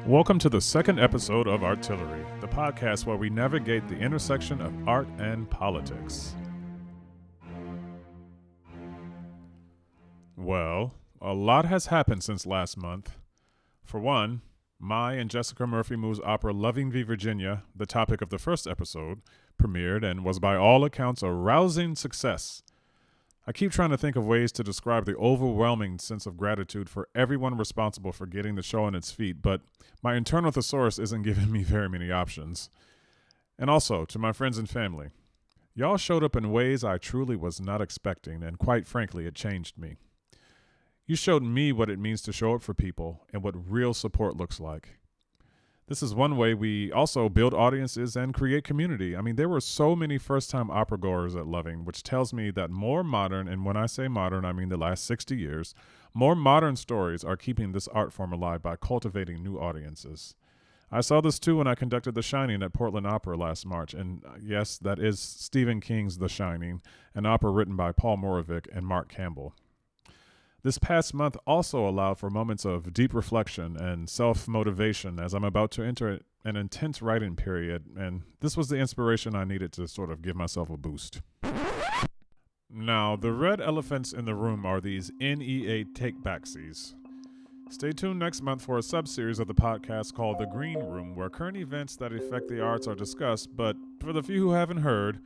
Welcome to the second episode of Artillery, the podcast where we navigate the intersection of art and politics. Well, a lot has happened since last month. For one, my and Jessica Murphy Moo's opera Loving v. Virginia, the topic of the first episode, premiered and was by all accounts a rousing success. I keep trying to think of ways to describe the overwhelming sense of gratitude for everyone responsible for getting the show on its feet, but my internal thesaurus isn't giving me very many options. And also, to my friends and family, y'all showed up in ways I truly was not expecting, and quite frankly, it changed me. You showed me what it means to show up for people and what real support looks like. This is one way we also build audiences and create community. I mean, there were so many first-time opera goers at Loving, which tells me that more modern, and when I say modern, I mean the last 60 years, more modern stories are keeping this art form alive by cultivating new audiences. I saw this too when I conducted The Shining at Portland Opera last March, and yes, that is Stephen King's The Shining, an opera written by Paul Moravec and Mark Campbell. This past month also allowed for moments of deep reflection and self-motivation as I'm about to enter an intense writing period, and this was the inspiration I needed to sort of give myself a boost. Now, the red elephants in the room are these NEA take-backsies. Stay tuned next month for a sub-series of the podcast called The Green Room, where current events that affect the arts are discussed, but for the few who haven't heard,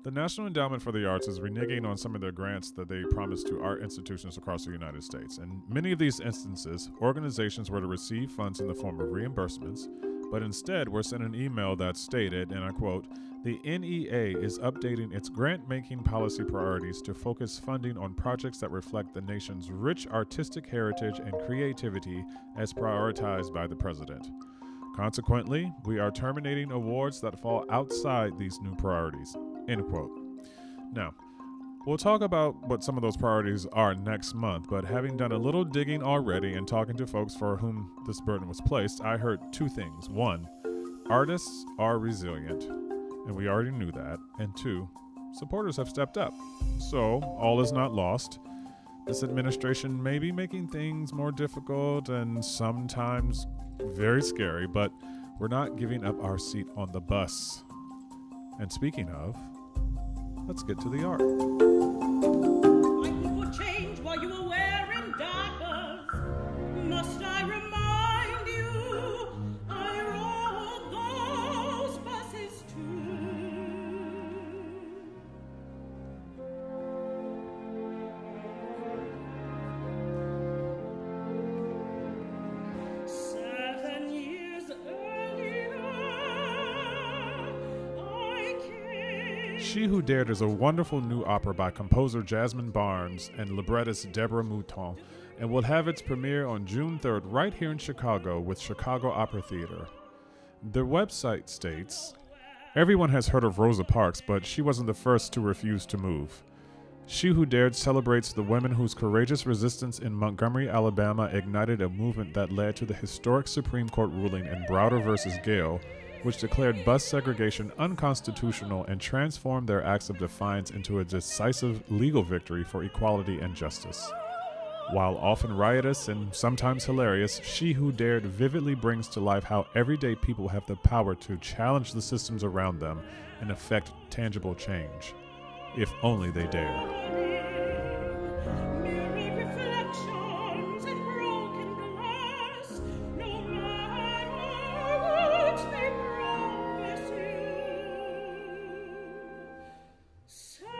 the National Endowment for the Arts is reneging on some of their grants that they promised to art institutions across the United States. In many of these instances, organizations were to receive funds in the form of reimbursements, but instead were sent an email that stated, and I quote, "The NEA is updating its grant-making policy priorities to focus funding on projects that reflect the nation's rich artistic heritage and creativity as prioritized by the President. Consequently, we are terminating awards that fall outside these new priorities." End quote. Now, we'll talk about what some of those priorities are next month, but having done a little digging already and talking to folks for whom this burden was placed, I heard two things. One, artists are resilient, and we already knew that. And two, supporters have stepped up. So, all is not lost. This administration may be making things more difficult and sometimes very scary, but we're not giving up our seat on the bus. And speaking of, let's get to the art. Fighting for change while you were wearing diapers. Must I remind you, I rode those buses too. Seven years earlier, She Who Dared is a wonderful new opera by composer Jasmine Barnes and librettist Deborah Mouton, and will have its premiere on June 3rd right here in Chicago with Chicago Opera Theater. The website states, "Everyone has heard of Rosa Parks, but she wasn't the first to refuse to move. She Who Dared celebrates the women whose courageous resistance in Montgomery, Alabama ignited a movement that led to the historic Supreme Court ruling in Browder v. Gale, which declared bus segregation unconstitutional and transformed their acts of defiance into a decisive legal victory for equality and justice. While often riotous and sometimes hilarious, She Who Dared vividly brings to life how everyday people have the power to challenge the systems around them and effect tangible change, if only they dare." Merry reflections and broken glass, no matter what they promise you. Separate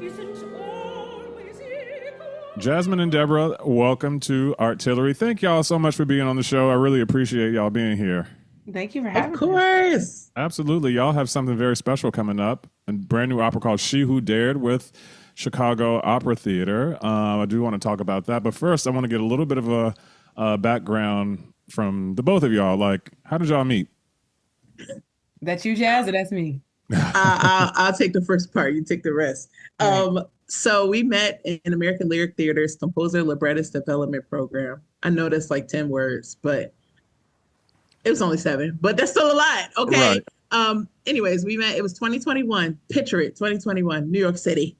isn't always equal. Jasmine and Deborah, welcome to Artillery. Thank y'all so much for being on the show. I really appreciate y'all being here. Thank you for having Of course. Absolutely. Y'all have something very special coming up. A brand new opera called She Who Dared with Chicago Opera Theater. I do want to talk about that. But first, I want to get a little bit of a background from the both of y'all. Like, how did y'all meet? That's you, Jazz, or that's me? I'll take the first part. You take the rest. So we met in American Lyric Theater's Composer Librettist Development Program. I know that's like 10 words, but it was only 7. But that's still a lot. Okay. Right. Anyways, we met. It was 2021. Picture it, 2021, New York City.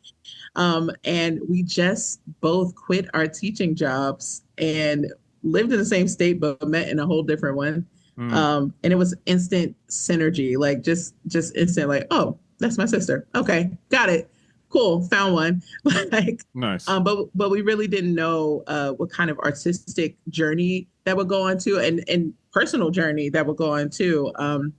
And we just both quit our teaching jobs and lived in the same state but met in a whole different one. Mm, And it was instant synergy, like just instant, like, oh, that's my sister. Okay, got it. Cool, found one. Like, nice. but we really didn't know what kind of artistic journey that would go on to, and personal journey that would go on to.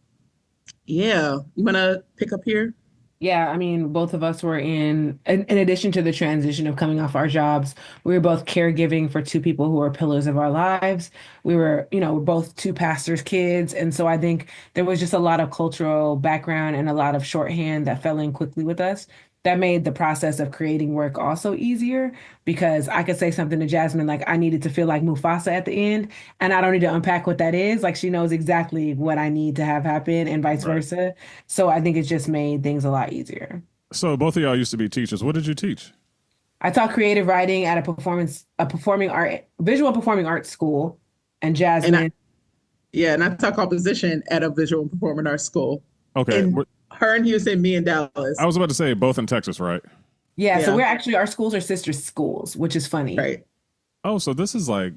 Yeah, you want to pick up here? Yeah, I mean, both of us were in addition to the transition of coming off our jobs, we were both caregiving for two people who were pillars of our lives. We were, we're both two pastors' kids. And so I think there was just a lot of cultural background and a lot of shorthand that fell in quickly with us. That made the process of creating work also easier because I could say something to Jasmine like I needed to feel like Mufasa at the end, and I don't need to unpack what that is. Like she knows exactly what I need to have happen and vice Right. versa. So I think it just made things a lot easier. So both of y'all used to be teachers. What did you teach? I taught creative writing at a performing art, visual performing arts school, and And I, Jasmine. yeah, and I taught composition at a visual and performing arts school. Okay. And her in Houston, me in Dallas. I was about to say both in Texas, right? Yeah, so Yeah, we're actually our schools are sister schools, which is funny. right, Oh, so this is like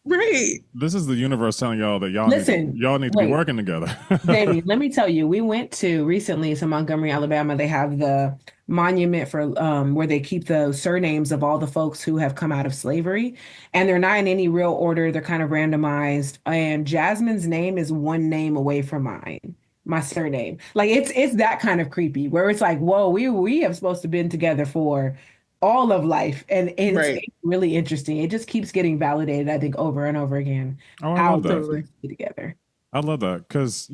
right. this is the universe telling y'all that Listen, y'all need to be wait. working together. Baby, let me tell you, we went to recently to Montgomery, Alabama. They have the monument for where they keep the surnames of all the folks who have come out of slavery, and they're not in any real order. They're kind of randomized. And Jasmine's name is one name away from mine, my surname. Like it's that kind of creepy where it's like, whoa, we have supposed to been together for all of life, and Right. it's really interesting. It just keeps getting validated, I think, over and over again. Oh, I How love that. Totally. we together. I love that because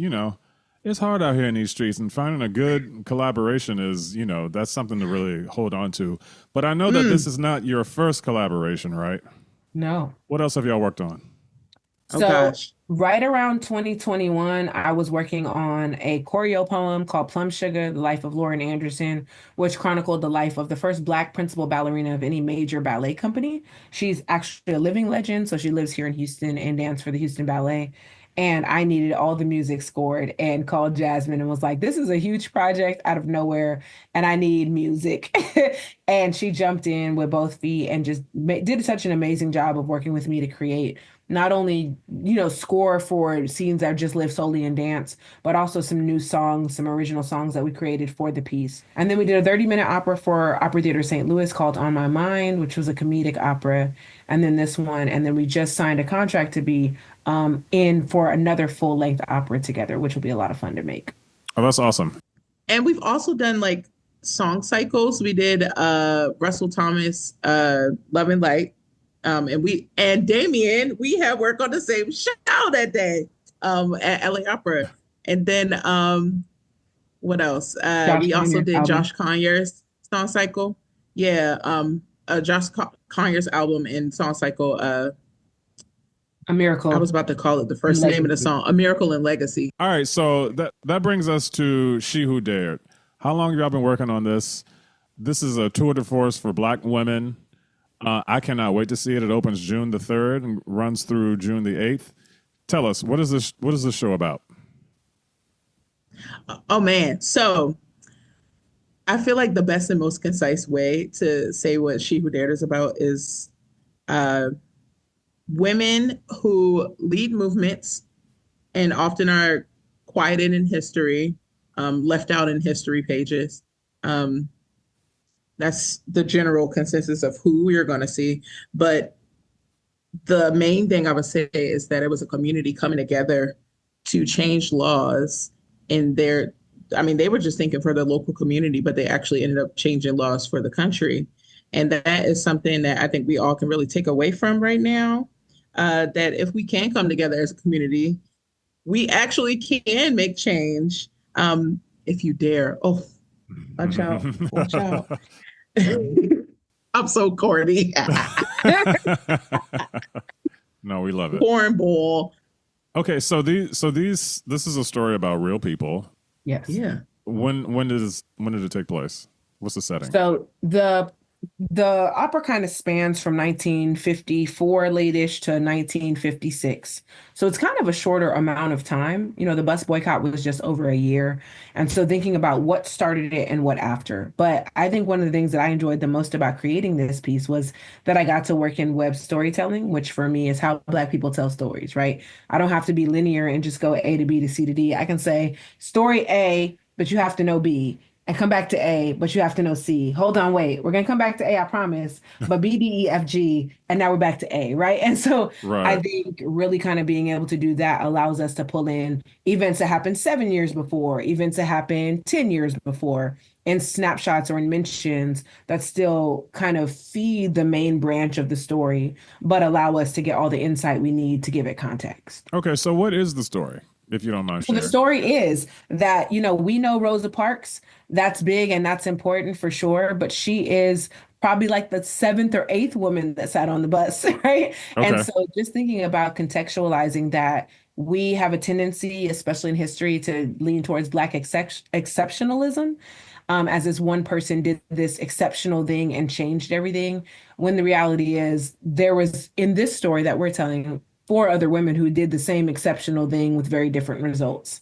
it's hard out here in these streets, and finding a good collaboration is that's something to really hold on to. But I know that this is not your first collaboration, right? No. What else have y'all worked on? Oh So gosh. right around 2021, I was working on a choreo poem called Plum Sugar, The Life of Lauren Anderson, which chronicled the life of the first Black principal ballerina of any major ballet company. She's actually a living legend, so she lives here in Houston and danced for the Houston Ballet. And I needed all the music scored and called Jasmine and was like, this is a huge project out of nowhere and I need music. And she jumped in with both feet and just did such an amazing job of working with me to create not only, score for scenes that just live solely in dance, but also some new songs, some original songs that we created for the piece. And then we did a 30-minute opera for Opera Theater St. Louis called On My Mind, which was a comedic opera. And then this one, and then we just signed a contract to be in for another full-length opera together, which will be a lot of fun to make. Oh, that's awesome. And we've also done like song cycles. We did Russell Thomas, Love and Light. And Damien, we had work on the same show that day at LA Opera. And then what else? We also Conyers did album. Josh Conyers song cycle. Yeah, Conyers album and song cycle. A miracle. I was about to call it the first name of the Legacy. song, A Miracle in Legacy. All right, so that brings us to She Who Dared. How long have y'all been working on this? This is a tour de force for Black women. I cannot wait to see it. It opens June the 3rd and runs through June the 8th. Tell us, what is this show about? Oh man. So I feel like the best and most concise way to say what She Who Dared is about is women who lead movements and often are quieted in history, left out in history pages. That's the general consensus of who we're going to see. But the main thing I would say is that it was a community coming together to change laws in their, I mean, they were just thinking for the local community, but they actually ended up changing laws for the country. And that is something that I think we all can really take away from right now. That if we can come together as a community, we actually can make change if you dare. Oh, watch out. Watch out. I'm so corny. No, we love it. Cornball. Okay, so this is a story about real people. Yes. Yeah. When did it take place? What's the setting? So the The opera kind of spans from 1954 late-ish to 1956. So it's kind of a shorter amount of time. You know, the bus boycott was just over a year. And so thinking about what started it and what after. But I think one of the things that I enjoyed the most about creating this piece was that I got to work in web storytelling, which for me is how Black people tell stories, right? I don't have to be linear and just go A to B to C to D. I can say story A, but you have to know B and come back to A, but you have to know C. Hold on, wait. We're gonna come back to A, I promise. But B, D, E, F, G, and now we're back to A, right? And so I Right. think really kind of being able to do that allows us to pull in events that happened 7 years before, events that happened 10 years before, and snapshots or in mentions that still kind of feed the main branch of the story, but allow us to get all the insight we need to give it context. Okay, so what is the story, if you don't mind So the sharing? story is that, we know Rosa Parks. That's big and that's important for sure. But she is probably like the seventh or eighth woman that sat on the bus, right? And Okay. so just thinking about contextualizing that we have a tendency, especially in history, to lean towards Black exceptionalism. As this one person did this exceptional thing and changed everything, when the reality is there was in this story that we're telling four other women who did the same exceptional thing with very different results.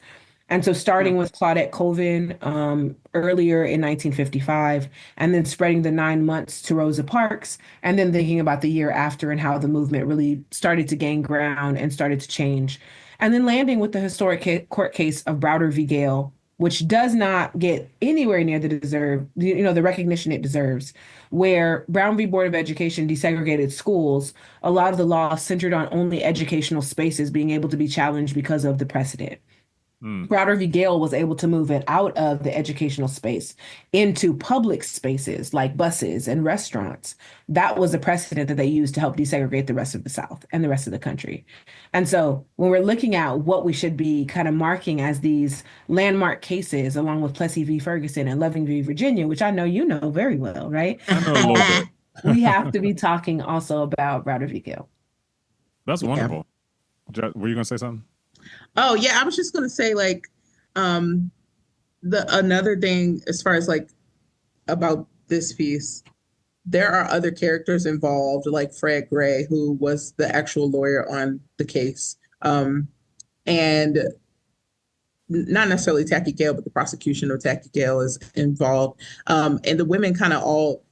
And so Yeah. starting with Claudette Colvin earlier in 1955, and then spreading the 9 months to Rosa Parks, and then thinking about the year after and how the movement really started to gain ground and started to change. And then landing with the historic court case of Browder v. Gale, which does not get anywhere near the recognition it deserves, where Brown v. Board of Education desegregated schools, a lot of the law centered on only educational spaces being able to be challenged because of the precedent. Hmm. Browder v. Gale was able to move it out of the educational space into public spaces like buses and restaurants. That was a precedent that they used to help desegregate the rest of the South and the rest of the country. And so when we're looking at what we should be kind of marking as these landmark cases, along with Plessy v. Ferguson and Loving v. Virginia, which I know you know very well, right? I know a little bit. We have to be talking also about Browder v. Gale. That's Yeah. wonderful. Were you gonna say something? Oh yeah, I was just gonna say like um the another thing as far as like about this piece, there are other characters involved, like Fred Gray, who was the actual lawyer on the case. And not necessarily Tacky Gale, but the prosecution of Tacky Gale is involved. And the women kind of all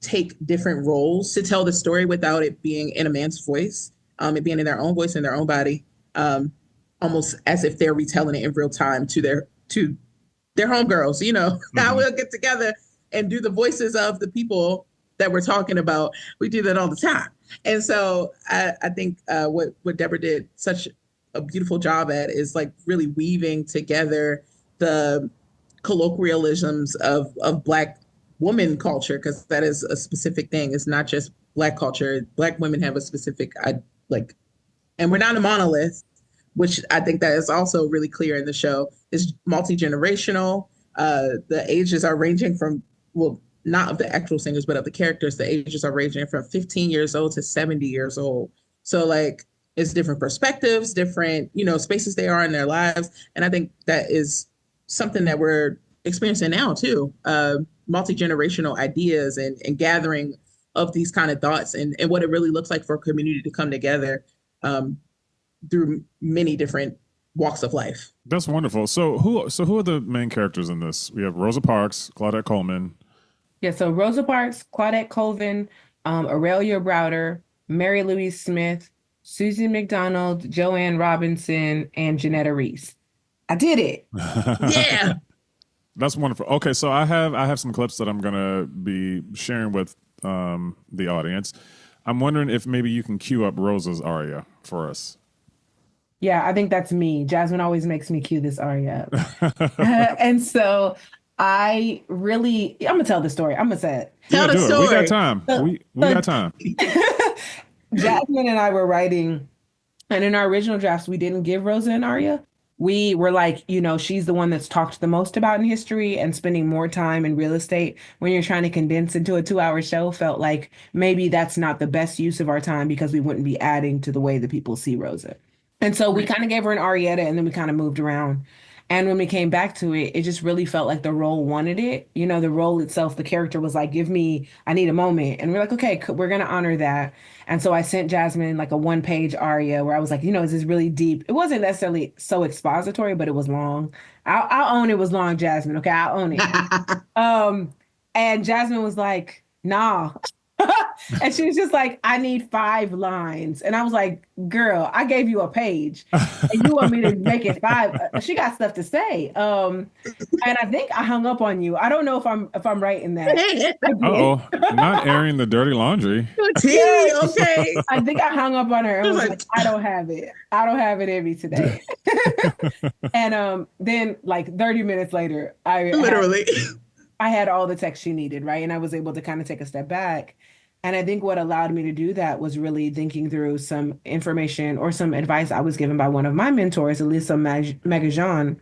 take different roles to tell the story without it being in a man's voice, it being in their own voice in their own body, almost as if they're retelling it in real time to their homegirls. Now Hmm. we'll get together and do the voices of the people that we're talking about. We do that all the time, and so I think what Deborah did such a beautiful job at is like really weaving together the colloquialisms of Black woman culture, because that is a specific thing. It's not just Black culture. Black women have a specific like, and we're not a monolith, which I think that is also really clear in the show. Is multi-generational. The ages are ranging from, well, not of the actual singers, but of the characters. The ages are ranging from 15 years old to 70 years old. So like it's different perspectives, different, spaces they are in their lives. And I think that is something that we're experiencing now too. Multi-generational ideas and gathering of these kind of thoughts and what it really looks like for a community to come together um, through many different walks of life. That's wonderful. So who are the main characters in this? We have Rosa Parks, Claudette Coleman. Yeah, so Rosa Parks, Claudette Colvin, Aurelia Browder, Mary Louise Smith, Susie McDonald, Joanne Robinson, and Janetta Reese. I did it. Yeah. That's wonderful. Okay, so I have some clips that I'm gonna be sharing with the audience. I'm wondering if maybe you can cue up Rosa's aria for us. Yeah, I think that's me. Jasmine always makes me cue this aria up. And so I'm gonna tell the story. I'm gonna say it. Tell Yeah, the do it. We got story. time. So, We got time. Jasmine and I were writing, and in our original drafts, we didn't give Rosa an aria. We were like, she's the one that's talked the most about in history, and spending more time in real estate when you're trying to condense into a 2-hour show felt like maybe that's not the best use of our time because we wouldn't be adding to the way that people see Rosa. And so we Right. kind of gave her an arietta and then we kind of moved around. And when we came back to it, it just really felt like the role wanted it. You know, the role itself, the character was like, I need a moment. And we're like, okay, we're going to honor that. And so I sent Jasmine like a 1-page aria where I was like, is this really deep? It wasn't necessarily so expository, but it was long. I'll own it was long, Jasmine. Okay, I'll own it. And Jasmine was like, nah. And she was just like, I need 5 lines. And I was like, girl, I gave you a page and you want me to make it 5. She got stuff to say. And I think I hung up on you. I don't know if I'm right in that. Uh-oh, not airing the dirty laundry. Okay. I think I hung up on her and was like, I don't have it. I don't have it in me today. And then like 30 minutes later, I had all the text she needed, right? And I was able to kind of take a step back. And I think what allowed me to do that was really thinking through some information or some advice I was given by one of my mentors, Elisa Magajan,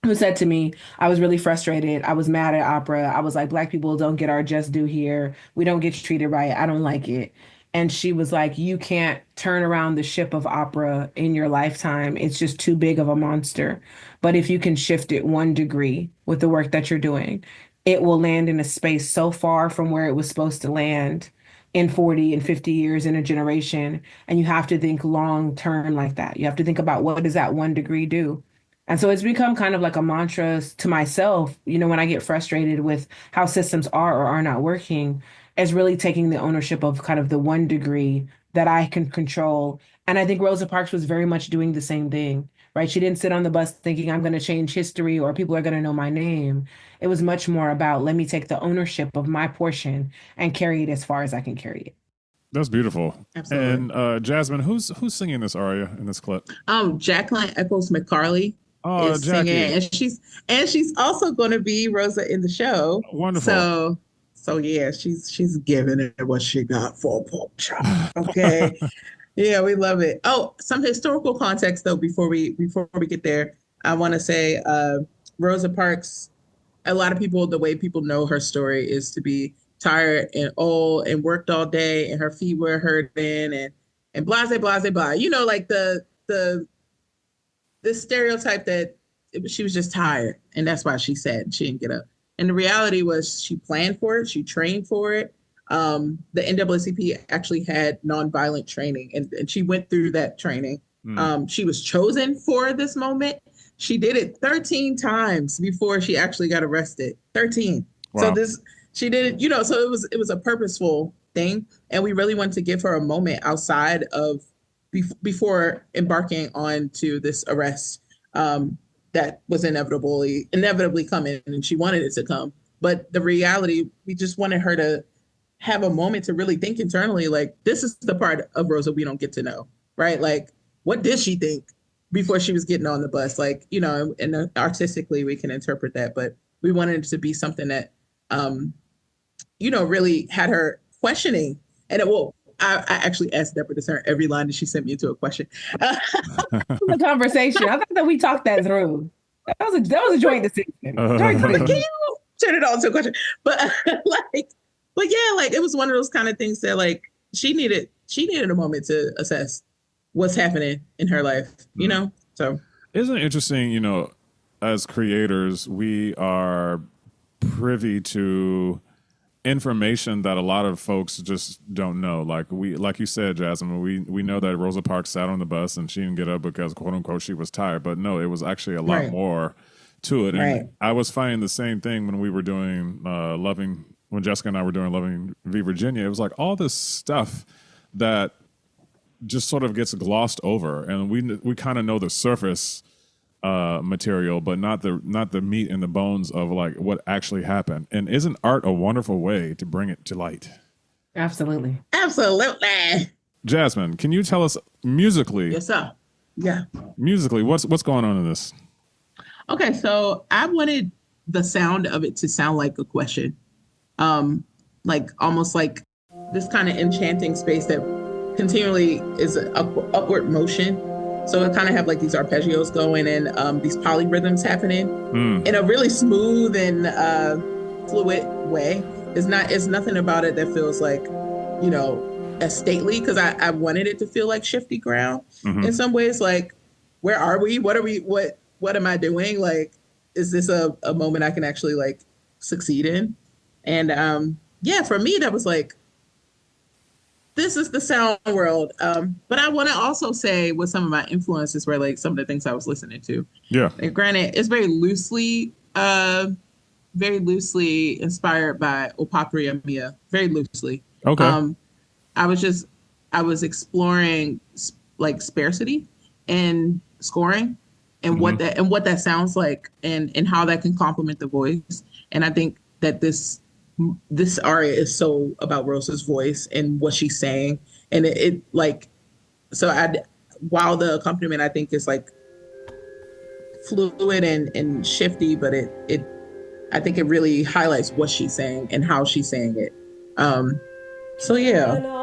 who said to me, I was really frustrated. I was mad at opera. I was like, Black people don't get our just due here. We don't get treated right. I don't like it. And she was like, you can't turn around the ship of opera in your lifetime. It's just too big of a monster. But if you can shift it 1 degree with the work that you're doing, it will land in a space so far from where it was supposed to land in 40 and 50 years in a generation. And you have to think long term like that. You have to think about what does that 1 degree do? And so it's become kind of like a mantra to myself, when I get frustrated with how systems are or are not working, is really taking the ownership of kind of the 1 degree that I can control. And I think Rosa Parks was very much doing the same thing, right? She didn't sit on the bus thinking I'm going to change history or people are going to know my name. It was much more about, let me take the ownership of my portion and carry it as far as I can carry it. That's beautiful. Absolutely. And Jasmine, who's singing this aria in this clip? Jaqueline Echols McCarley is Jackie. singing, and she's also going to be Rosa in the show. Wonderful. So yeah, she's giving it what she got for a pork chop. Okay. Yeah, we love it. Oh, some historical context though before we get there. I want to say Rosa Parks, a lot of people, the way people know her story is to be tired and old and worked all day and her feet were hurting and blah, like the stereotype that she was just tired and that's why she said she didn't get up. And the reality was she planned for it. She trained for it. The NAACP actually had nonviolent training and she went through that training. She was chosen for this moment. She did it 13 times before she actually got arrested. 13. Wow. So she did it, so it was a purposeful thing. And we really wanted to give her a moment outside of before embarking on to this arrest. That was inevitably coming and she wanted it to come. But the reality, we just wanted her to have a moment to really think internally, like, this is the part of Rosa we don't get to know, right? Like, what did she think before she was getting on the bus? Like, and artistically we can interpret that, but we wanted it to be something that, really had her questioning. And I actually asked Deborah to turn every line that she sent me into a question. The conversation. I thought that we talked that through. That was a joint decision. Can you turn it all into a question? But it was one of those kind of things that like she needed a moment to assess what's happening in her life, So isn't it interesting, as creators, we are privy to information that a lot of folks just don't know. Like you said, Jasmine, we know that Rosa Parks sat on the bus and she didn't get up because quote unquote she was tired, but no, it was actually a lot more to it. And I was finding the same thing when we were doing when Jessica and I were doing Loving V Virginia. It was like all this stuff that just sort of gets glossed over, and we kind of know the surface material, but not the meat and the bones of like what actually happened. And isn't art a wonderful way to bring it to light? Absolutely. Jasmine, can you tell us musically? Yes, sir. Yeah. Musically, what's going on in this? Okay, so I wanted the sound of it to sound like a question, like almost like this kind of enchanting space that continually is an upward motion. So it kind of have like these arpeggios going and these polyrhythms happening in a really smooth and fluid way. It's nothing about it that feels like, as stately, because I wanted it to feel like shifty ground in some ways. Like, where are we? What what am I doing? Like, is this a moment I can actually like succeed in? And yeah, for me, that was like, this is the sound world. But I want to also say what some of my influences were, like some of the things I was listening to. Yeah. And granted, it's very loosely inspired by Opapria Mia, very loosely. Okay. I was exploring like sparsity and scoring and what that sounds like and how that can complement the voice. And I think that this aria is so about Rosa's voice and what she's saying. And it like, so while the accompaniment I think is like fluid and shifty, but I think it really highlights what she's saying and how she's saying it. So yeah.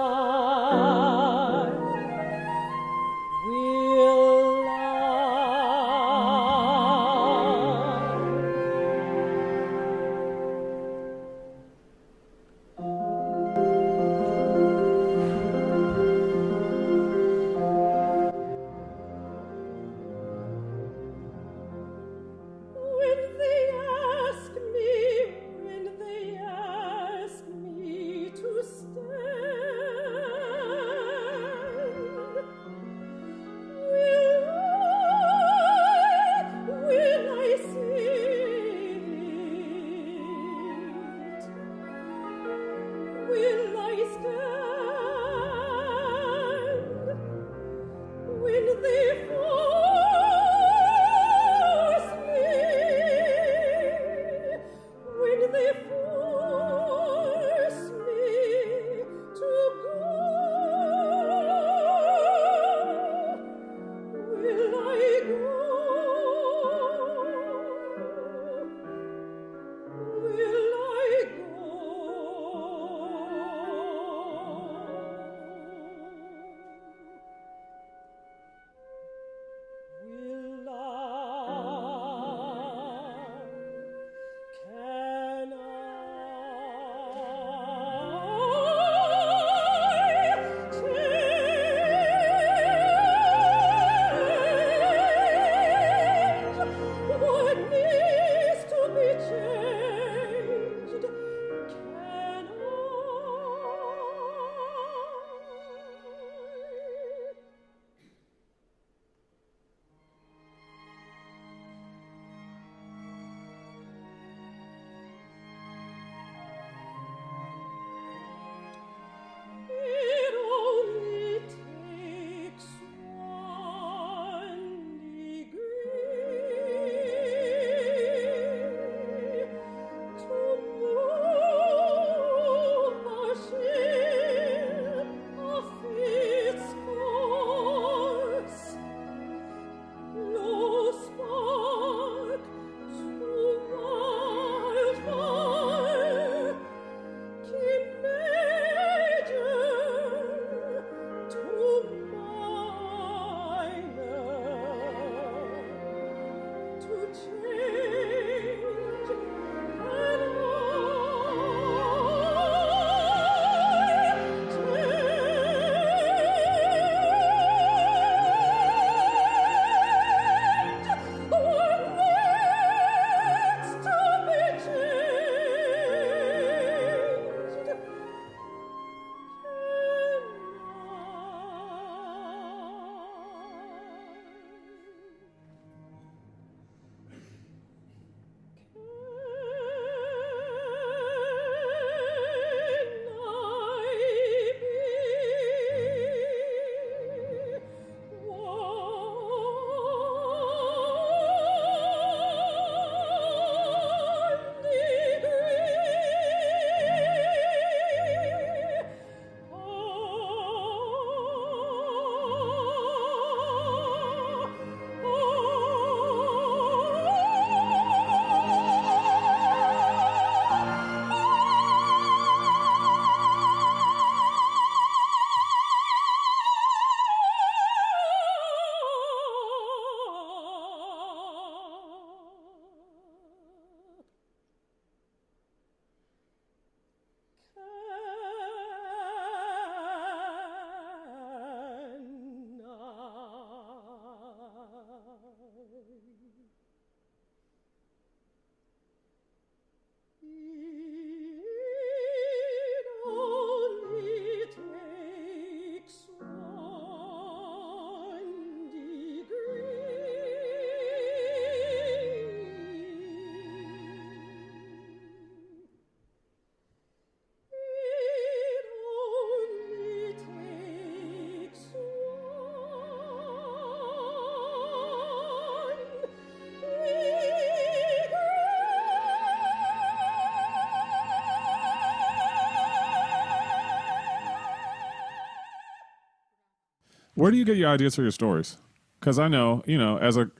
Where do you get your ideas for your stories? Because I know, as a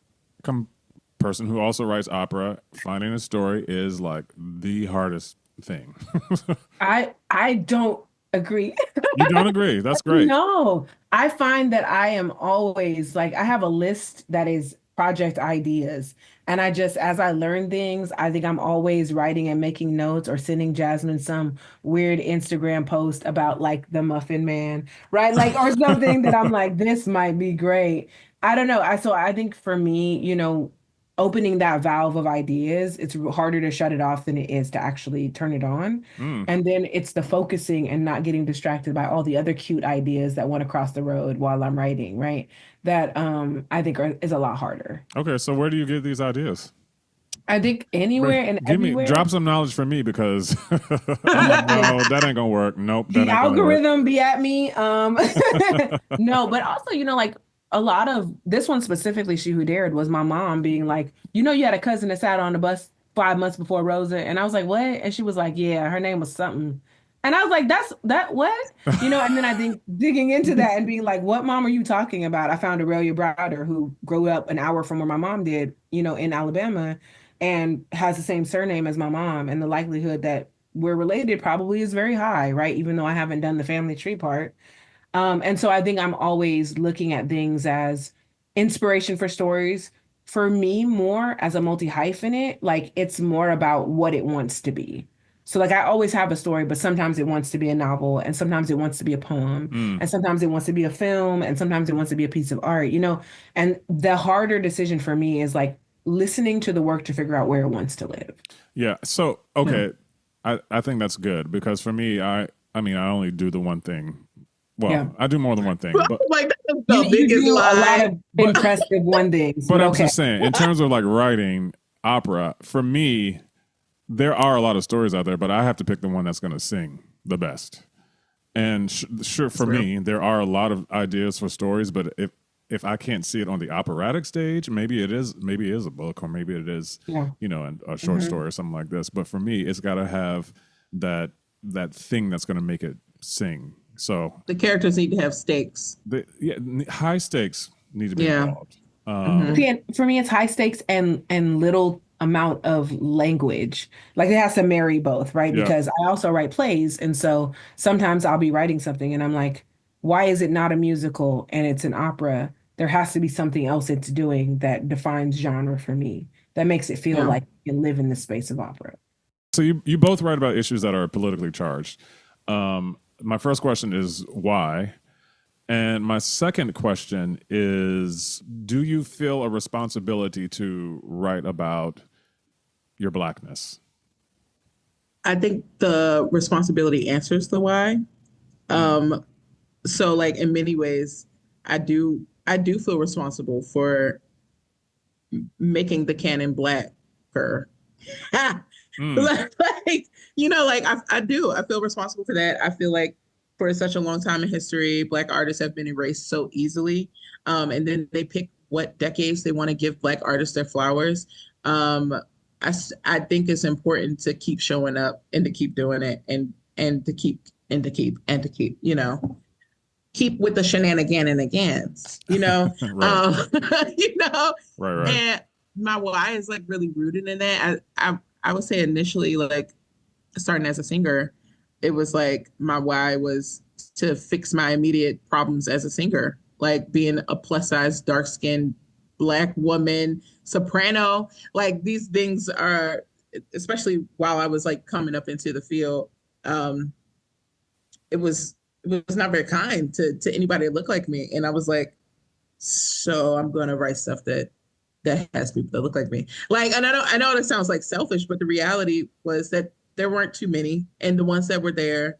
person who also writes opera, finding a story is like the hardest thing. I don't agree. You don't agree? That's great. No, I find that I am always like, I have a list that is project ideas. And I just, as I learn things, I think I'm always writing and making notes or sending Jasmine some weird Instagram post about like the Muffin Man, right? Like, or something that I'm like, this might be great. I don't know. So I think for me, opening that valve of ideas, it's harder to shut it off than it is to actually turn it on. Mm. And then it's the focusing and not getting distracted by all the other cute ideas that want to cross the road while I'm writing, right? That I think is a lot harder. Okay, so where do you get these ideas? I think anywhere and everywhere. Drop some knowledge for me because I'm like, no, that ain't gonna work. Nope. The algorithm be at me. No, but also, like a lot of this one specifically, She Who Dared, was my mom being like, you had a cousin that sat on the bus 5 months before Rosa. And I was like, what? And she was like, yeah, her name was something. And I was like, that what? And then I think digging into that and being like, what mom are you talking about? I found Aurelia Browder, who grew up an hour from where my mom did, in Alabama, and has the same surname as my mom. And the likelihood that we're related probably is very high, right? Even though I haven't done the family tree part. And so I think I'm always looking at things as inspiration for stories. For me, more as a multi-hyphenate, like it's more about what it wants to be. So like I always have a story, but sometimes it wants to be a novel, and sometimes it wants to be a poem, and sometimes it wants to be a film, and sometimes it wants to be a piece of art, And the harder decision for me is like listening to the work to figure out where it wants to live. Yeah. So, okay. I think that's good because for me, I only do the one thing. Well, I do more than one thing. But like that's the biggest you do lie. a lot of impressive one things. But I'm just saying, in terms of like writing opera, for me, there are a lot of stories out there, but I have to pick the one that's going to sing the best. And sure, for me, there are a lot of ideas for stories, but if I can't see it on the operatic stage, maybe it is a book, or maybe it is, a short story or something like this. But for me, it's got to have that thing that's going to make it sing. So the characters need to have stakes. High stakes need to be involved. For me, it's high stakes and little amount of language. Like it has to marry both, right? Yeah. Because I also write plays, and so sometimes I'll be writing something, and I'm like, why is it not a musical and it's an opera? There has to be something else it's doing that defines genre for me, that makes it feel like you can live in the space of opera. So you both write about issues that are politically charged. My first question is why? And my second question is, do you feel a responsibility to write about your Blackness? I think the responsibility answers the why. So like in many ways, I do feel responsible for making the canon Blacker. I do. I feel responsible for that. I feel like for such a long time in history, Black artists have been erased so easily. And then they pick what decades they want to give Black artists their flowers. I think it's important to keep showing up and to keep doing it and to keep keep with the shenanigans, Right. Right. And my why is like really rooted in that. I would say initially, like starting as a singer, it was like my why was to fix my immediate problems as a singer, like being a plus size, dark skinned Black woman, soprano. Like these things are, especially while I was like coming up into the field, it was not very kind to anybody that looked like me. And I was like, so I'm going to write stuff that has people that look like me. Like, and I know that sounds like selfish, but the reality was that there weren't too many. And the ones that were there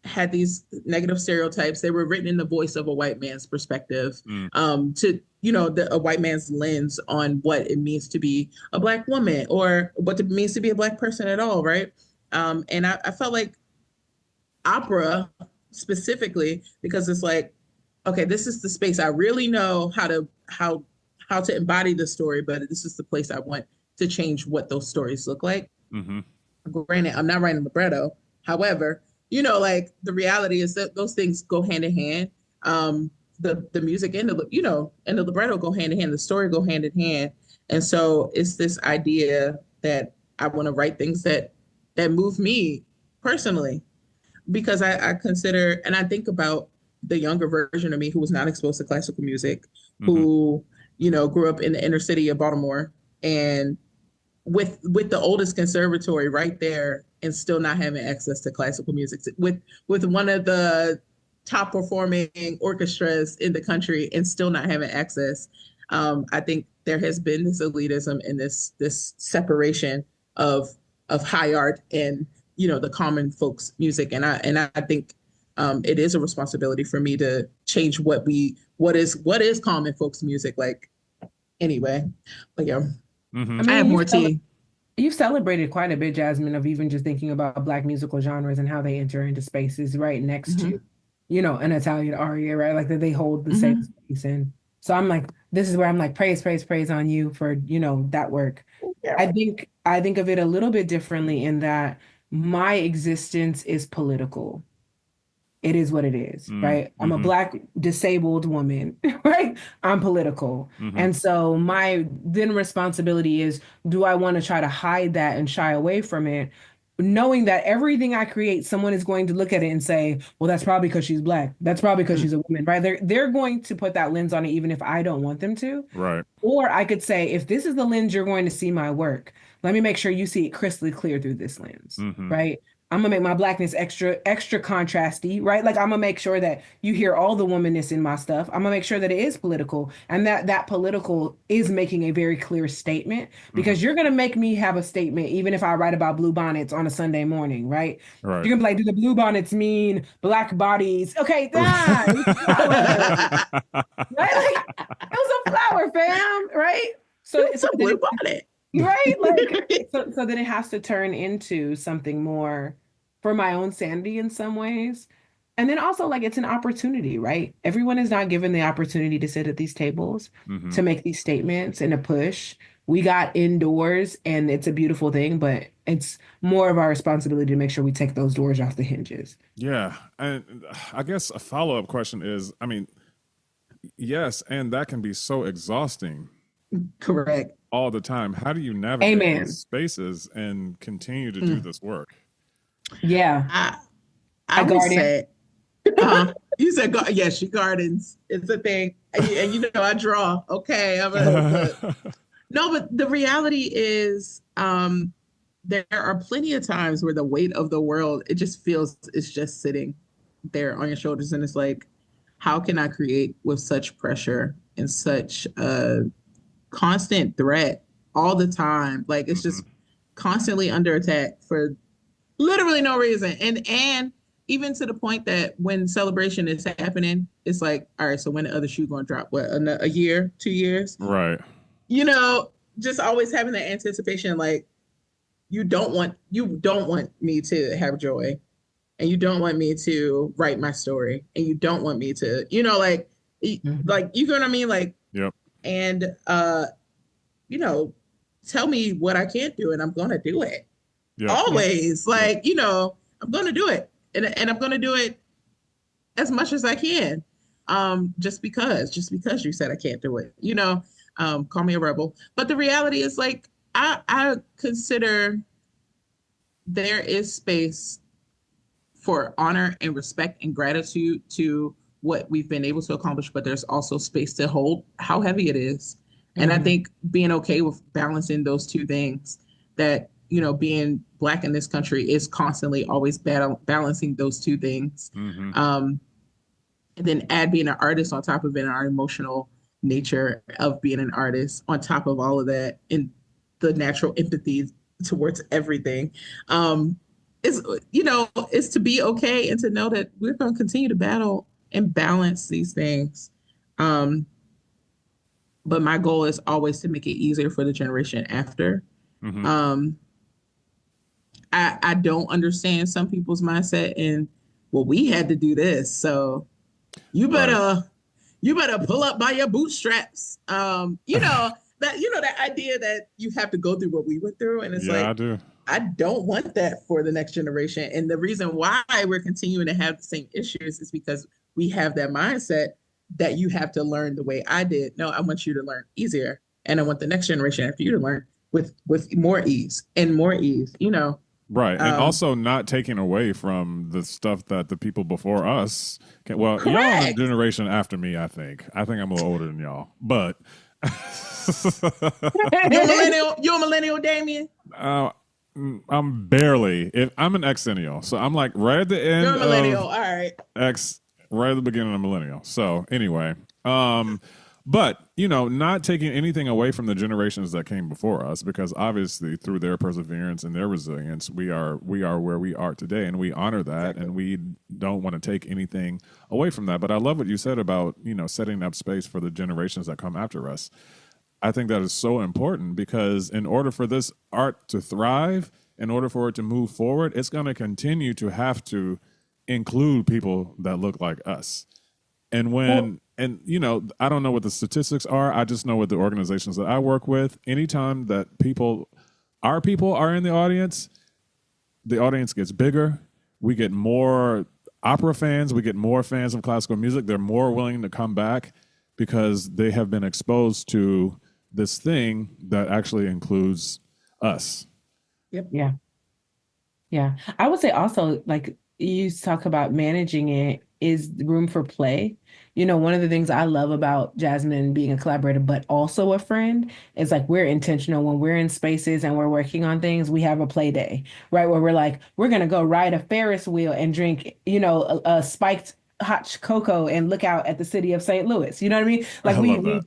had these negative stereotypes. They were written in the voice of a white man's perspective, to, a white man's lens on what it means to be a Black woman or what it means to be a Black person at all. Right. And I felt like opera specifically, because it's like, okay, this is the space I really know how to embody the story, but this is the place I want to change what those stories look like. Mm-hmm. Granted, I'm not writing libretto. However, like the reality is that those things go hand in hand. the music and and the libretto go hand in hand, the story go hand in hand. And so it's this idea that I want to write things that move me personally, because I consider and I think about the younger version of me who was not exposed to classical music, who, grew up in the inner city of Baltimore, and with the oldest conservatory right there and still not having access to classical music, with one of the top performing orchestras in the country and still not having access. I think there has been this elitism and this separation of high art and the common folks music, and I think it is a responsibility for me to change what is common folks music like. Anyway, but yeah. Mm-hmm. I have more tea. You've celebrated quite a bit, Jasmine, of even just thinking about Black musical genres and how they enter into spaces right next to, an Italian aria, right? Like that they hold the same space. And so I'm like, this is where I'm like, praise on you for, that work. Yeah. I think of it a little bit differently in that my existence is political. It is what it is, right? I'm a Black disabled woman, right? I'm political. And so my then responsibility is, do I want to try to hide that and shy away from it? Knowing that everything I create, someone is going to look at it and say, well, that's probably because she's Black. That's probably because she's a woman, right? They're going to put that lens on it, even if I don't want them to. Right. Or I could say, if this is the lens you're going to see my work, let me make sure you see it crystal clear through this lens, right? I'm gonna make my Blackness extra contrasty, right? Like I'm gonna make sure that you hear all the womanness in my stuff. I'm gonna make sure that it is political and that political is making a very clear statement, because you're gonna make me have a statement even if I write about blue bonnets on a Sunday morning, right? You're gonna be like, do the blue bonnets mean Black bodies? Okay, right? Like, it was a flower, fam, right? So it's a blue bonnet. Right? Like, so then it has to turn into something more for my own sanity in some ways. And then also, like, it's an opportunity, right? Everyone is not given the opportunity to sit at these tables, to make these statements and to push. We got indoors and it's a beautiful thing, but it's more of our responsibility to make sure we take those doors off the hinges. Yeah. And I guess a follow-up question is, I mean, yes, and that can be so exhausting. Correct. All the time. How do you navigate these spaces and continue to do this work? Yeah. I would say, you said, yes, she gardens. It's a thing. And I draw. Okay. No, but the reality is there are plenty of times where the weight of the world, it just feels it's just sitting there on your shoulders. And it's like, how can I create with such pressure and such constant threat all the time? Like it's just constantly under attack for literally no reason. And even to the point that when celebration is happening, it's like, all right, so when the other shoe gonna drop? What, a year, 2 years? Right. Just always having that anticipation, like you don't want me to have joy, and you don't want me to write my story, and you don't want me to, like you know what I mean? Like, yep. And, tell me what I can't do and I'm going to do it. Yep. Always. Like, I'm going to do it. And I'm going to do it as much as I can. Just because you said I can't do it, call me a rebel. But the reality is, like, I consider there is space for honor and respect and gratitude to what we've been able to accomplish, but there's also space to hold how heavy it is. And I think being okay with balancing those two things, that, being Black in this country is constantly always balancing those two things. And then add being an artist on top of it, and our emotional nature of being an artist on top of all of that, and the natural empathy towards everything. Is to be okay and to know that we're going to continue to battle and balance these things. But my goal is always to make it easier for the generation after. I don't understand some people's mindset and, well, we had to do this, so you better pull up by your bootstraps. That idea that you have to go through what we went through, and it's like, I don't want that for the next generation. And the reason why we're continuing to have the same issues is because we have that mindset that you have to learn the way I did. No, I want you to learn easier. And I want the next generation after you to learn with more ease and more ease, you know. Right. And also not taking away from the stuff that the people before us can, well, y'all are the generation after me, I think. I think I'm a little older than y'all. But you're a millennial, Damien? I'm barely. I'm an Xennial. So I'm like right at the end. You're a millennial, all right. X, right at the beginning of millennial. So anyway, but you know, not taking anything away from the generations that came before us, because obviously through their perseverance and their resilience, we are where we are today, and we honor that, and we don't want to take anything away from that. But I love what you said about, you know, setting up space for the generations that come after us. I think that is so important, because in order for this art to thrive, in order for it to move forward, it's going to continue to have to include people that look like us. And and you know, I don't know what the statistics are. I just know with the organizations that I work with, anytime that our people are in the audience gets bigger. We get more opera fans. We get more fans of classical music. They're more willing to come back because they have been exposed to this thing that actually includes us. Yep. Yeah. Yeah. I would say also, like you talk about managing it, is room for play. You know, one of the things I love about Jasmine being a collaborator, but also a friend, is like we're intentional when we're in spaces and we're working on things. We have a play day, right? Where we're like, we're going to go ride a Ferris wheel and drink, you know, a spiked hot cocoa and look out at the city of St. Louis. You know what I mean? Like we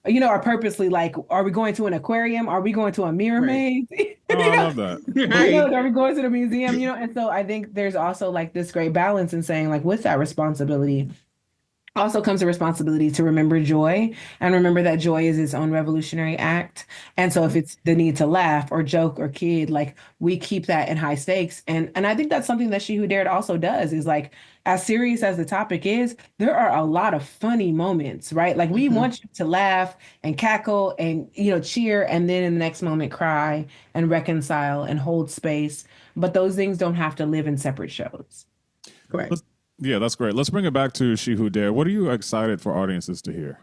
you know, are purposely like, are we going to an aquarium? Are we going to a mirror maze? Oh, I love that. You know, are we going to the museum? You know, and so I think there's also like this great balance in saying, like, with that responsibility also comes the responsibility to remember joy, and remember that joy is its own revolutionary act. And so if it's the need to laugh or joke or kid, like we keep that in high stakes. And I think that's something that She Who Dared also does, is like, as serious as the topic is, there are a lot of funny moments, right? Like we want you to laugh and cackle and, you know, cheer, and then in the next moment cry and reconcile and hold space. But those things don't have to live in separate shows. Correct. Yeah, that's great. Let's bring it back to She Who Dared. What are you excited for audiences to hear?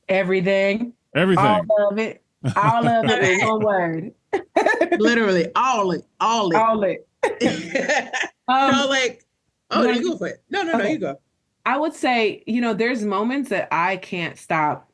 Everything. Everything. All of it. All of it in one word. Literally, all it. All it. No, like, you go for it. No, okay. You go. I would say, you know, there's moments that I can't stop.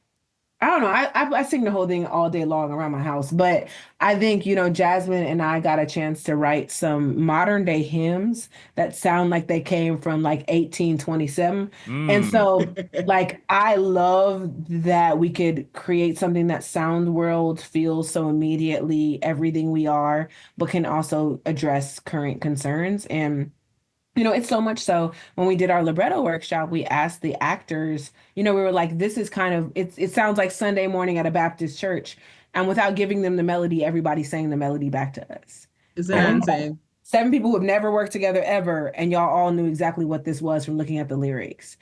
I don't know. I sing the whole thing all day long around my house, but I think, you know, Jasmine and I got a chance to write some modern day hymns that sound like they came from like 1827. And so like, I love that we could create something that sound world feels so immediately everything we are, but can also address current concerns. And you know, it's so much so when we did our libretto workshop, we asked the actors, you know, we were like, this is kind of, it sounds like Sunday morning at a Baptist church. And without giving them the melody, everybody sang the melody back to us. Is that insane? 7 people who have never worked together ever. And y'all all knew exactly what this was from looking at the lyrics.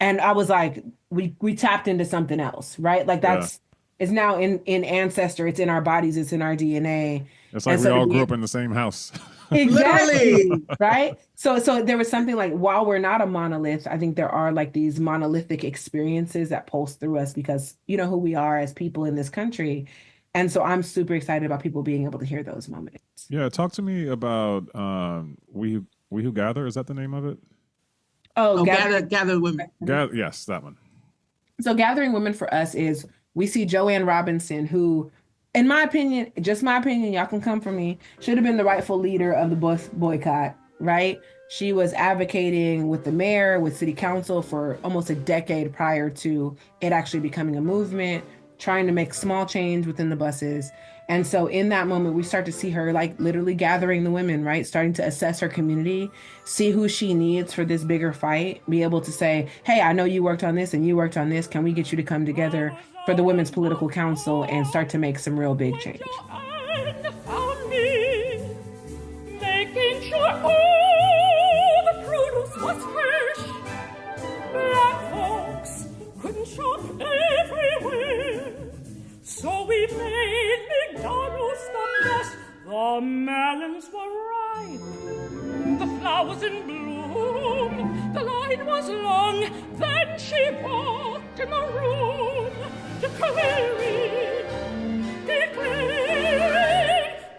And I was like, we tapped into something else, right? Like that's, it's now in ancestor, it's in our bodies, it's in our DNA. It's like we all grew up in the same house. Exactly. Right. So there was something like, while we're not a monolith, I think there are like these monolithic experiences that pulse through us because, you know, who we are as people in this country. And so I'm super excited about people being able to hear those moments. Yeah. Talk to me about We Who Gather. Is that the name of it? Gather Women. Yes, that one. So Gathering Women for us is, we see Joanne Robinson, who, in my opinion, just my opinion, y'all can come for me, should have been the rightful leader of the bus boycott, right? She was advocating with the mayor, with city council for almost a decade prior to it actually becoming a movement, trying to make small change within the buses. And so in that moment, we start to see her like literally gathering the women, right? Starting to assess her community, see who she needs for this bigger fight, be able to say, hey, I know you worked on this and you worked on this. Can we get you to come together for the Women's Political Council and start to make some real big change? Found me, making sure all the produce was fresh. Black folks couldn't shop everywhere, so we made McDonald's the best. The melons were ripe, the flowers in bloom, the line was long. Then she bought in the room,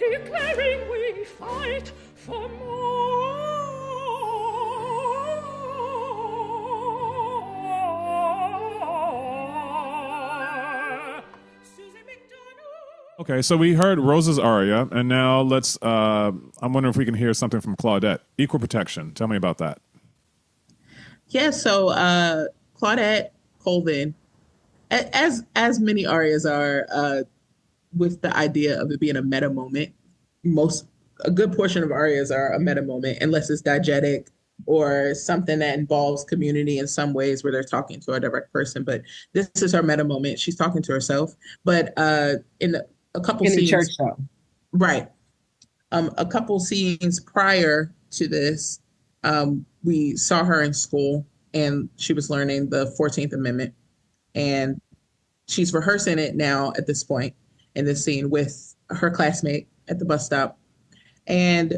declaring we fight for more. Susan McDonald. Okay, so we heard Rose's aria, and now let's, I'm wondering if we can hear something from Claudette. Equal Protection. Tell me about that. Yeah, so Claudette Colvin, as many arias are, with the idea of it being a meta moment, a good portion of arias are a meta moment, unless it's diegetic or something that involves community in some ways where they're talking to a direct person. But this is her meta moment. She's talking to herself. But in a couple In the scenes, church, though. right? A couple scenes prior to this, we saw her in school and she was learning the 14th Amendment, and she's rehearsing it now at this point in this scene with her classmate at the bus stop, and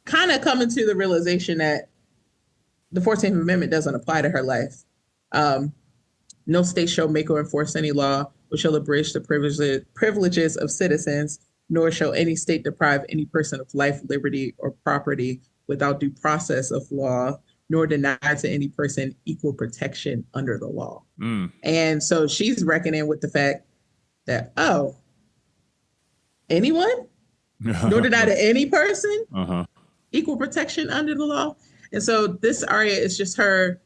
kind of coming to the realization that the 14th Amendment doesn't apply to her life. No state shall make or enforce any law which shall abridge the privileges of citizens, nor shall any state deprive any person of life, liberty, or property without due process of law, nor deny to any person equal protection under the law. And so she's reckoning with the fact that, anyone? Nor deny to any person equal protection under the law. And so this aria is just her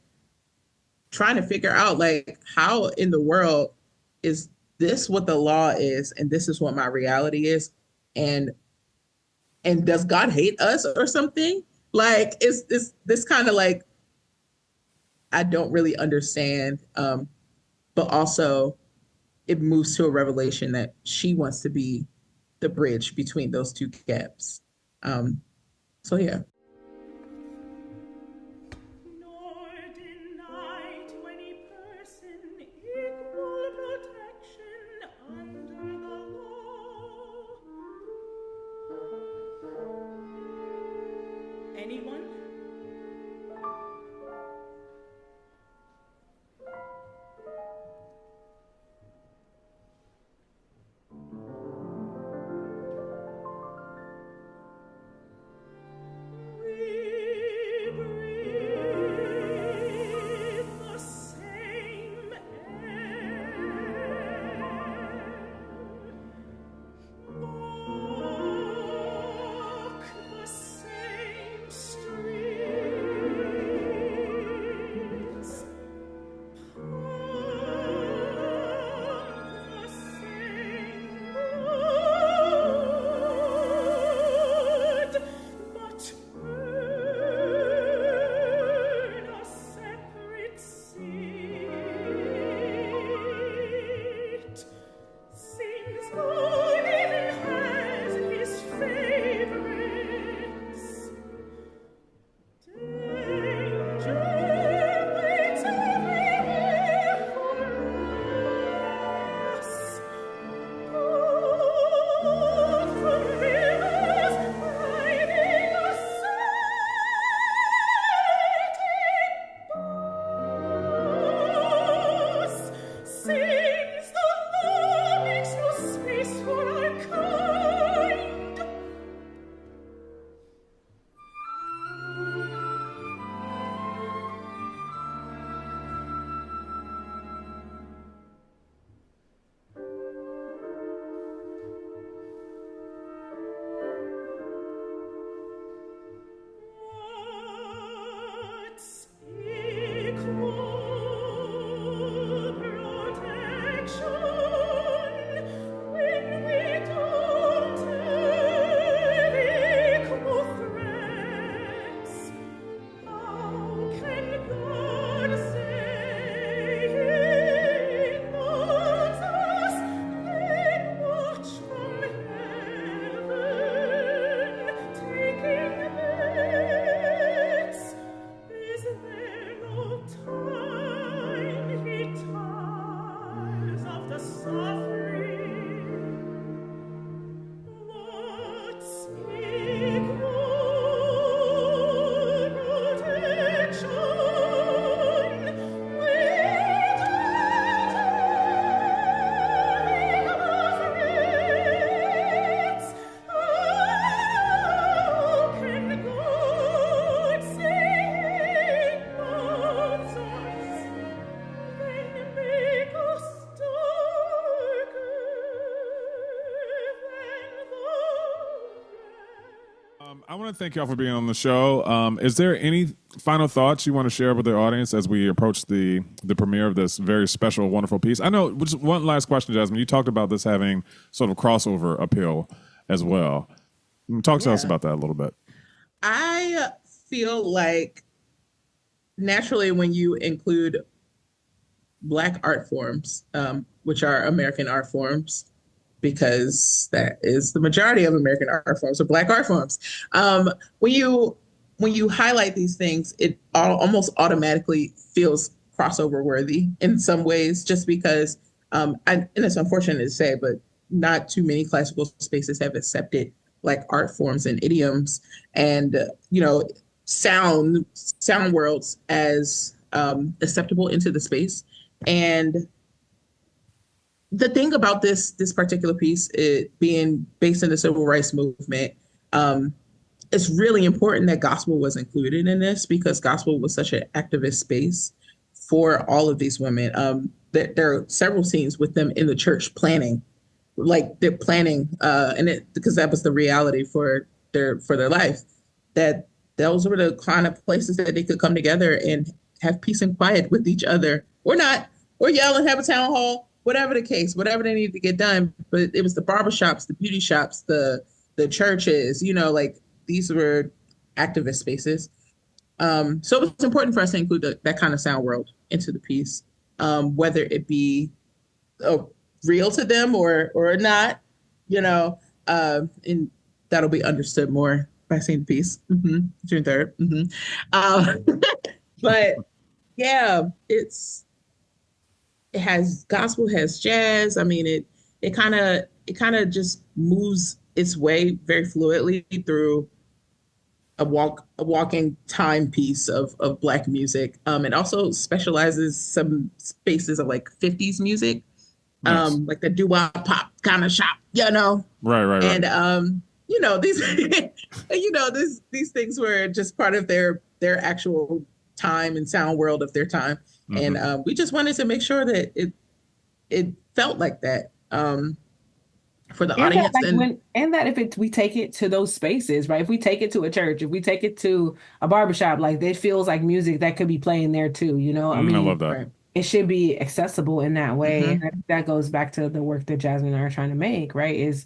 trying to figure out, like, how in the world is this what the law is, and this is what my reality is, and does God hate us or something? Like, it's this kind of like, I don't really understand, but also it moves to a revelation that she wants to be the bridge between those two gaps. So yeah. Nor deny to any person equal protection under the law. Anyone? to thank y'all for being on the show. Is there any final thoughts you want to share with the audience as we approach the premiere of this very special, wonderful piece? I know, just one last question, Jasmine. You talked about this having sort of crossover appeal as well. Talk to us about that a little bit. I feel like naturally when you include Black art forms, which are American art forms, because that is the majority of American art forms are Black art forms. When you highlight these things, it almost automatically feels crossover worthy in some ways, just because, and it's unfortunate to say, but not too many classical spaces have accepted like art forms and idioms and, sound worlds as acceptable into the space. And the thing about this particular piece, it being based in the civil rights movement, it's really important that gospel was included in this because gospel was such an activist space for all of these women. There are several scenes with them in the church planning, like they're planning, because that was the reality for their life, that those were the kind of places that they could come together and have peace and quiet with each other, or not, or yell and have a town hall. Whatever the case, whatever they needed to get done, but it was the barbershops, the beauty shops, the churches, like these were activist spaces. So it's important for us to include that kind of sound world into the piece, whether it be real to them or not, and that'll be understood more by seeing the piece, June 3rd. But yeah, it has gospel, has jazz. I mean, it kind of just moves its way very fluidly through a walking timepiece of Black music. It also specializes some spaces of like 50s music, nice. Like the doo-wop pop kind of shop, Right. And these things were just part of their actual time and sound world of their time. Mm-hmm. And we just wanted to make sure that it felt like that for the audience. That we take it to those spaces, right? If we take it to a church, if we take it to a barbershop, like it feels like music that could be playing there too, I mean, I love that. Right. It should be accessible in that way. Mm-hmm. And I think that goes back to the work that Jasmine and I are trying to make, right? Is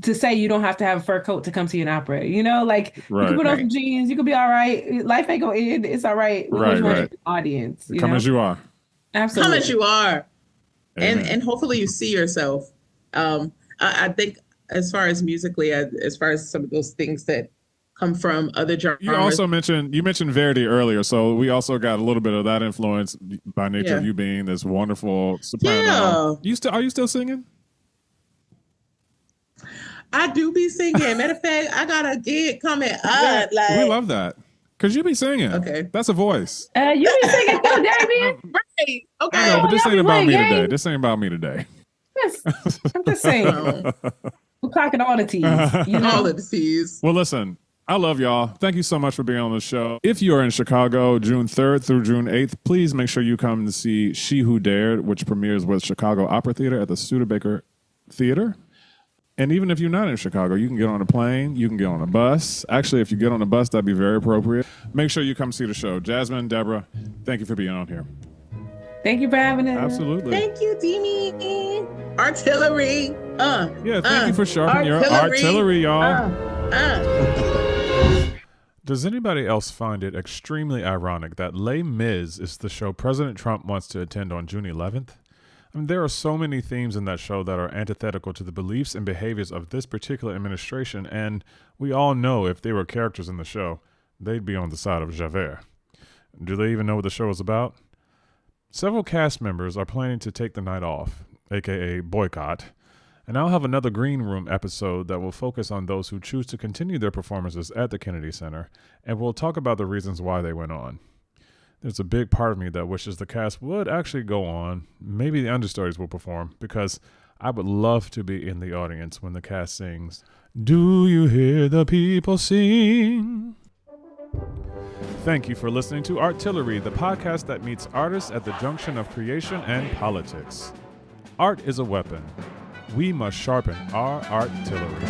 to say you don't have to have a fur coat to come see an opera, you can put on some jeans, you could be all right. Life ain't gonna end. It's all right. We just want an audience. Come as you are. Absolutely. Come as you are. And hopefully you see yourself. I think as far as musically, as far as some of those things that come from other genres. You also mentioned Verdi earlier, so we also got a little bit of that influence by nature of you being this wonderful soprano. Yeah. Are you still singing? I do be singing. Matter of fact, I got a gig coming up. We love that. Because you be singing. Okay. That's a voice. You be singing too, Damien. Right. Okay. I know, but this ain't about me today. This ain't about me today. I'm just saying. We're clocking all the T's. All of the T's. Well, listen. I love y'all. Thank you so much for being on the show. If you are in Chicago, June 3rd through June 8th, please make sure you come to see She Who Dared, which premieres with Chicago Opera Theater at the Studebaker Theater. And even if you're not in Chicago, you can get on a plane, you can get on a bus. Actually, if you get on a bus, that'd be very appropriate. Make sure you come see the show. Jasmine, Deborah, thank you for being on here. Thank you for having us. Absolutely. Thank you, Demi. Artillery. Thank you for sharpening your artillery, y'all. Does anybody else find it extremely ironic that Les Mis is the show President Trump wants to attend on June 11th? I mean, there are so many themes in that show that are antithetical to the beliefs and behaviors of this particular administration, and we all know if they were characters in the show, they'd be on the side of Javert. Do they even know what the show is about? Several cast members are planning to take the night off, aka boycott, and I'll have another Green Room episode that will focus on those who choose to continue their performances at the Kennedy Center, and we'll talk about the reasons why they went on. There's a big part of me that wishes the cast would actually go on. Maybe the understudies will perform, because I would love to be in the audience when the cast sings, "Do you hear the people sing?" Thank you for listening to Artillery, the podcast that meets artists at the junction of creation and politics. Art is a weapon. We must sharpen our artillery.